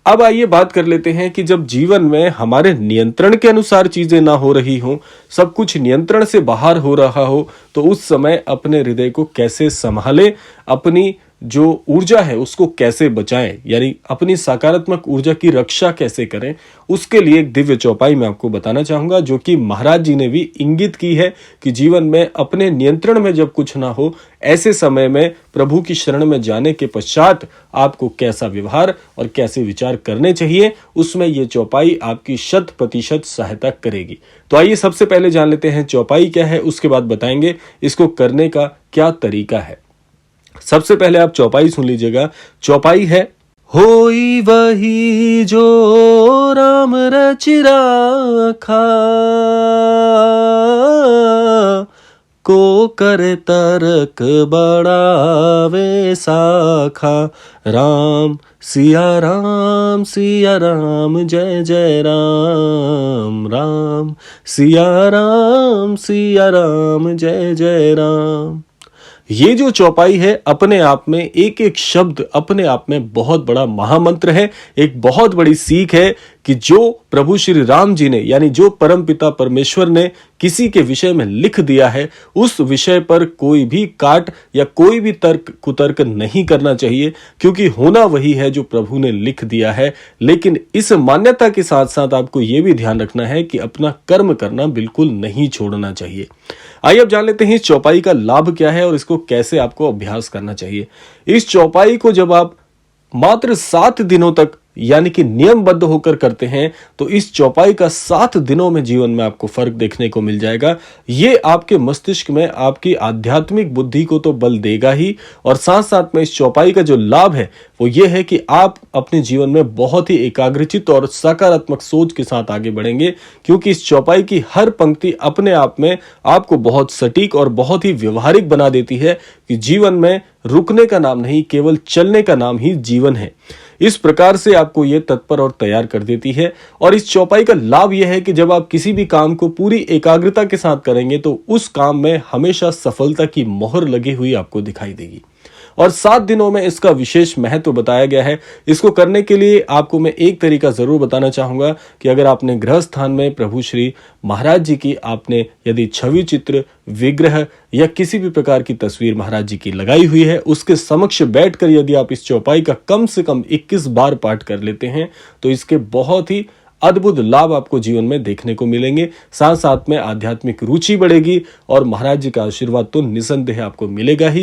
अब आइए बात कर लेते हैं कि जब जीवन में हमारे नियंत्रण के अनुसार चीजें ना हो रही हों, सब कुछ नियंत्रण से बाहर हो रहा हो, तो उस समय अपने हृदय को कैसे संभालें, अपनी जो ऊर्जा है उसको कैसे बचाएं, यानी अपनी सकारात्मक ऊर्जा की रक्षा कैसे करें। उसके लिए एक दिव्य चौपाई मैं आपको बताना चाहूंगा जो कि महाराज जी ने भी इंगित की है कि जीवन में अपने नियंत्रण में जब कुछ ना हो, ऐसे समय में प्रभु की शरण में जाने के पश्चात आपको कैसा व्यवहार और कैसे विचार करने चाहिए, उसमें यह चौपाई आपकी 100% सहायता करेगी। तो आइए सबसे पहले जान लेते हैं चौपाई क्या है, उसके बाद बताएंगे इसको करने का क्या तरीका है। सबसे पहले आप चौपाई सुन लीजिएगा। चौपाई है, होई वही जो राम रचि राखा, को करे तर्क बढ़ावे साखा, राम सिया राम जय जय राम, राम सिया राम जय जय राम। ये जो चौपाई है अपने आप में एक एक शब्द अपने आप में बहुत बड़ा महामंत्र है, एक बहुत बड़ी सीख है कि जो प्रभु श्री राम जी ने यानी जो परमपिता परमेश्वर ने किसी के विषय में लिख दिया है, उस विषय पर कोई भी काट या कोई भी तर्क कुतर्क नहीं करना चाहिए, क्योंकि होना वही है जो प्रभु ने लिख दिया है। लेकिन इस मान्यता के साथ साथ आपको यह भी ध्यान रखना है कि अपना कर्म करना बिल्कुल नहीं छोड़ना चाहिए। आइए अब जान लेते हैं इस चौपाई का लाभ क्या है और इसको कैसे आपको अभ्यास करना चाहिए। इस चौपाई को जब आप मात्र 7 दिनों तक यानी कि नियमबद्ध होकर करते हैं, तो इस चौपाई का 7 दिनों में जीवन में आपको फर्क देखने को मिल जाएगा। ये आपके मस्तिष्क में आपकी आध्यात्मिक बुद्धि को तो बल देगा ही, और साथ साथ में इस चौपाई का जो लाभ है वो ये है कि आप अपने जीवन में बहुत ही एकाग्रचित और सकारात्मक सोच के साथ आगे बढ़ेंगे, क्योंकि इस चौपाई की हर पंक्ति अपने आप में आपको बहुत सटीक और बहुत ही व्यवहारिक बना देती है कि जीवन में रुकने का नाम नहीं, केवल चलने का नाम ही जीवन है। इस प्रकार से आपको यह तत्पर और तैयार कर देती है। और इस चौपाई का लाभ यह है कि जब आप किसी भी काम को पूरी एकाग्रता के साथ करेंगे तो उस काम में हमेशा सफलता की मोहर लगी हुई आपको दिखाई देगी। और 7 दिनों में इसका विशेष महत्व बताया गया है। इसको करने के लिए आपको मैं एक तरीका जरूर बताना चाहूंगा कि अगर आपने गृह स्थान में प्रभु श्री महाराज जी की आपने यदि छवि, चित्र, विग्रह या किसी भी प्रकार की तस्वीर महाराज जी की लगाई हुई है, उसके समक्ष बैठकर यदि आप इस चौपाई का कम से कम 21 बार पाठ कर लेते हैं, तो इसके बहुत ही अद्भुत लाभ आपको जीवन में देखने को मिलेंगे। साथ साथ में आध्यात्मिक रुचि बढ़ेगी और महाराज जी का आशीर्वाद तो निसंदेह आपको मिलेगा ही।